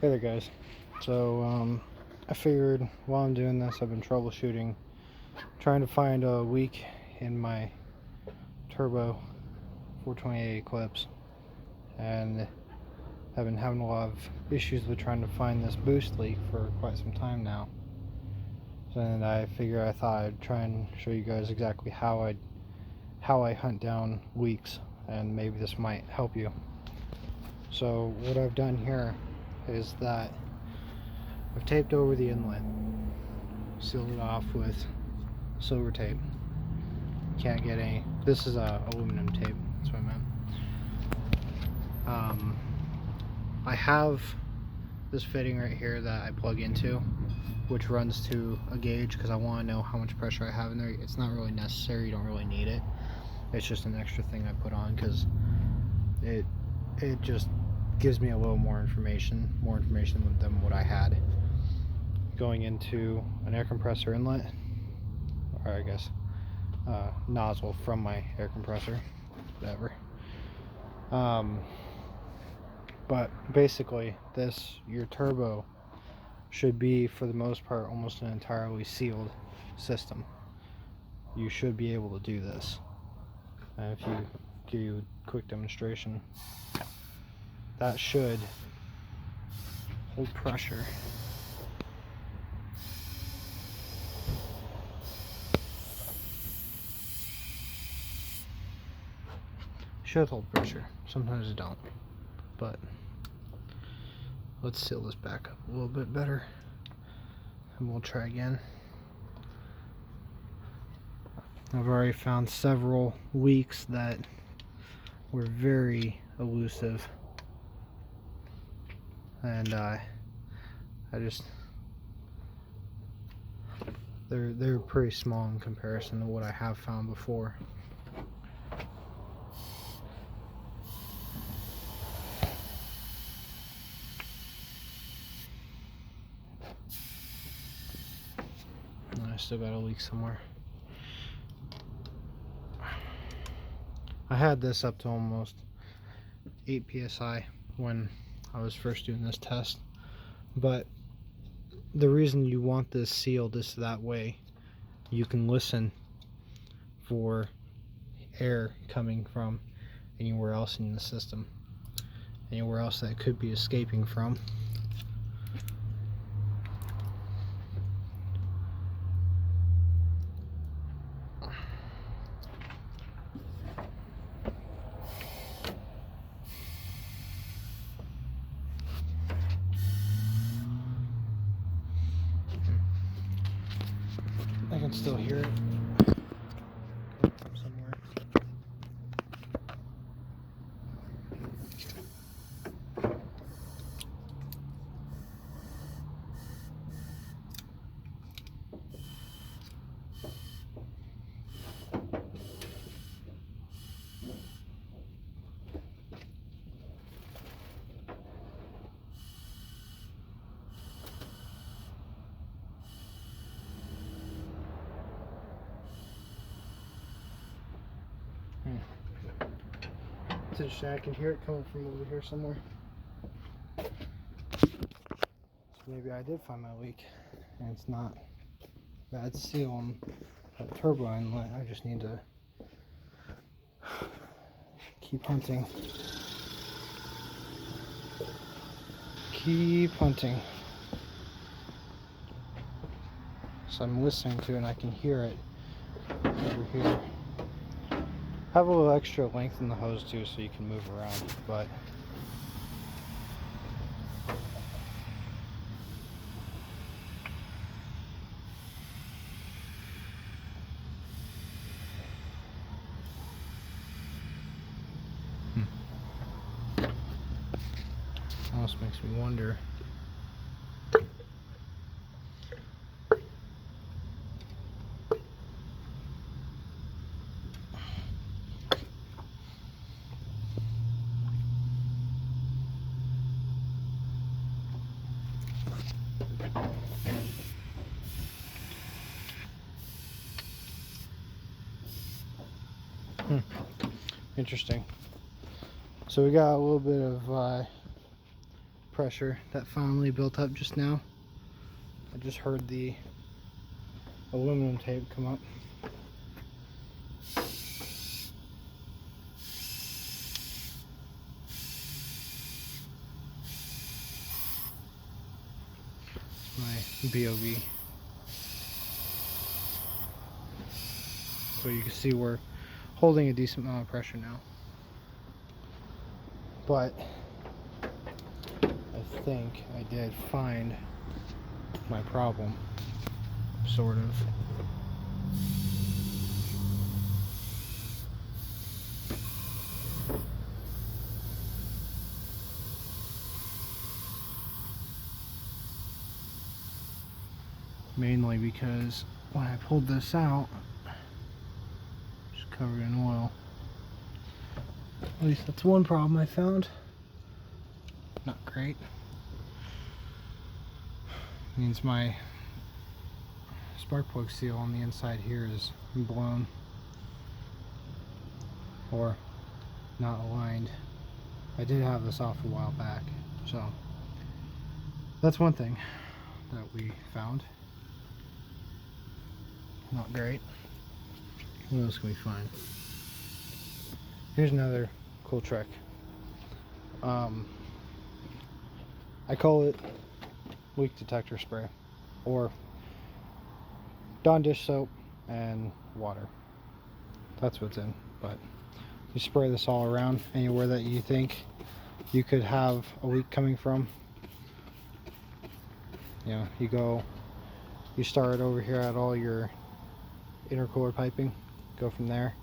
Hey there guys. So I figured while I'm doing this, I've been troubleshooting, trying to find a leak in my turbo 428 Eclipse, and I've been having a lot of issues with trying to find this boost leak for quite some time now. And I thought I'd try and show you guys exactly how I hunt down leaks, and maybe this might help you. So what I've done here is that I've taped over the inlet, sealed it off with silver tape. Can't get any. This is aluminum tape. That's what I meant. I have this fitting right here that I plug into, which runs to a gauge because I want to know how much pressure I have in there. It's not really necessary. You don't really need it. It's just an extra thing I put on because it just gives me a little more information than what I had. Going into an air compressor inlet, or I guess nozzle from my air compressor, whatever. But basically, your turbo should be, for the most part, almost an entirely sealed system. You should be able to do this. And if you give you a quick demonstration, that should hold pressure. Should hold pressure. Sometimes it don't. But let's seal this back up a little bit better, and we'll try again. I've already found several leaks that were very elusive, and they're pretty small in comparison to what I have found before. And I still got a leak somewhere. I had this up to almost 8 psi when I was first doing this test, but the reason you want this sealed is that way you can listen for air coming from anywhere else in the system, anywhere else that could be escaping from. I can still hear it from somewhere. It's interesting, I can hear it coming from over here somewhere. So maybe I did find my leak, and it's not bad seal on that turbo inlet. I just need to keep hunting. Keep hunting. So I'm listening to it and I can hear it over here. Have a little extra length in the hose too, so you can move around, but almost makes me wonder. Interesting. So we got a little bit of pressure that finally built up just now. I just heard the aluminum tape come up. It's my BOV. So you can see we're holding a decent amount of pressure now. But I think I did find my problem, sort of. Mainly because when I pulled this out, it's covered in oil. At least that's one problem I found. Not great. Means my spark plug seal on the inside here is blown or not aligned. I did have this off a while back, so that's one thing that we found. Not great. What else can we find? Here's another cool trick. I call it leak detector spray, or Dawn dish soap and water. That's what's in. But you spray this all around anywhere that you think you could have a leak coming from. You know, you start over here at all your intercooler piping, go from there.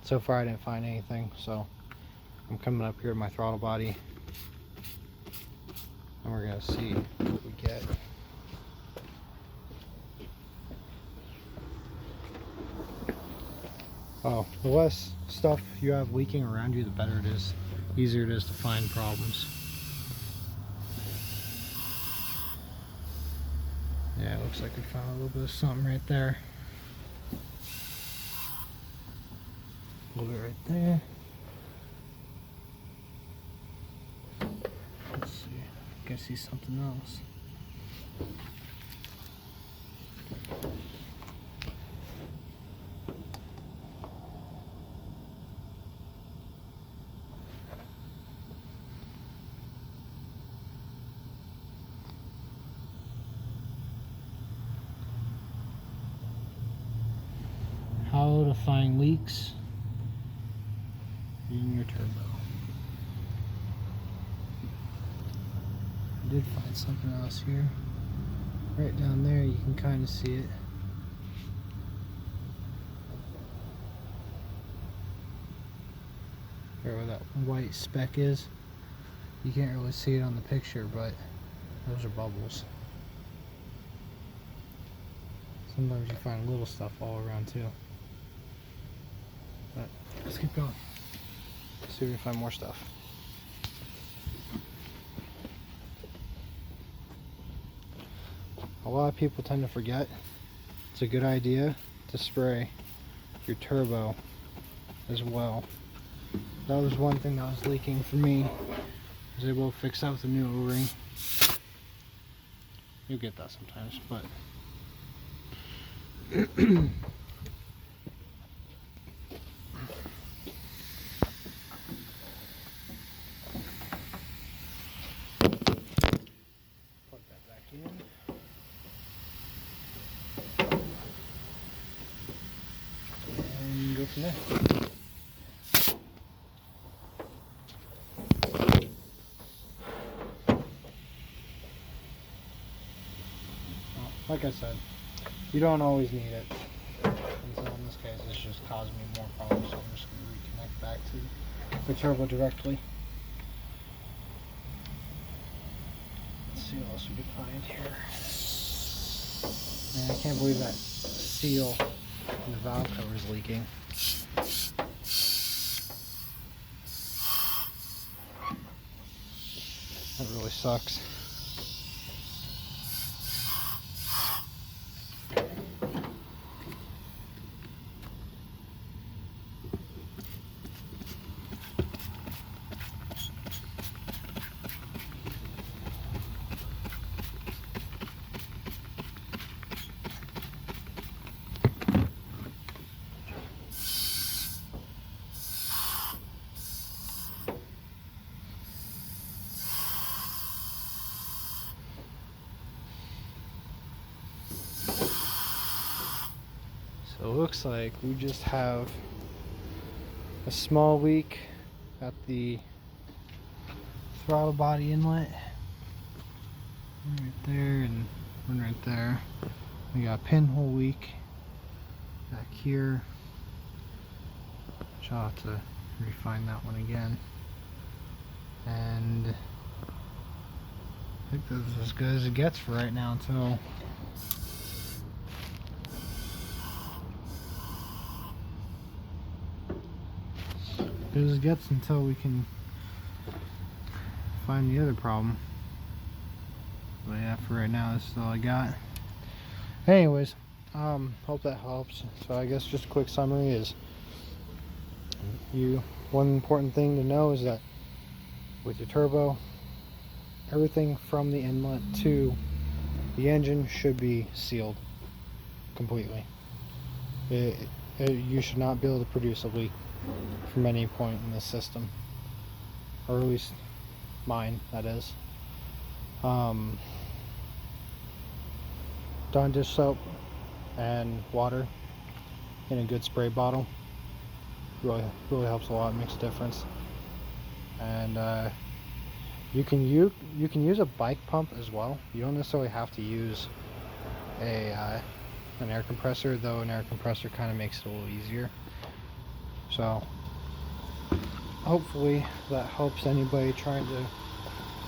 So far I didn't find anything, so I'm coming up here to my throttle body and we're gonna see what we get. Oh, the less stuff you have leaking around you, the better it is. Easier it is to find problems. Yeah, it looks like we found a little bit of something right there. A little bit right there. Let's see. I can see something else. How to find leaks in your turbo. I did find something else here. Right down there, you can kind of see it. There where that white speck is. You can't really see it on the picture, but those are bubbles. Sometimes you find little stuff all around too. But let's keep going. See if we can find more stuff. A lot of people tend to forget it's a good idea to spray your turbo as well. That was one thing that was leaking for me. I was able to fix that with a new O-ring. You'll get that sometimes, but plug that back in. And go from there. Well, like I said, you don't always need it. And so in this case, it's just causing me more problems, so I'm just going to reconnect back to the turbo directly. Let's see what else we can find here. Man, I can't believe that seal in the valve cover is leaking. That really sucks. it looks like we just have a small leak at the throttle body inlet. One right there and one right there. We got a pinhole leak back here. I'll have to refine that one again. And I think this is as good as it gets for right now until we can find the other problem. But yeah, for right now, this is all I got. Anyways, hope that helps. So I guess just a quick summary is one important thing to know is that with your turbo, everything from the inlet to the engine should be sealed completely. You should not be able to produce a leak from any point in the system, or at least mine, that is. Dawn dish soap and water in a good spray bottle really helps a lot, makes a difference. And you can use a bike pump as well. You don't necessarily have to use an air compressor, though an air compressor kind of makes it a little easier. So hopefully that helps anybody trying to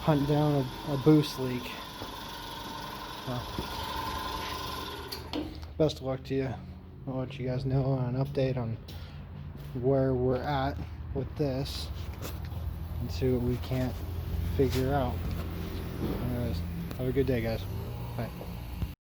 hunt down a boost leak. So, best of luck to you. I'll let you guys know on an update on where we're at with this and see what we can't figure out. Anyways, have a good day, guys. Bye.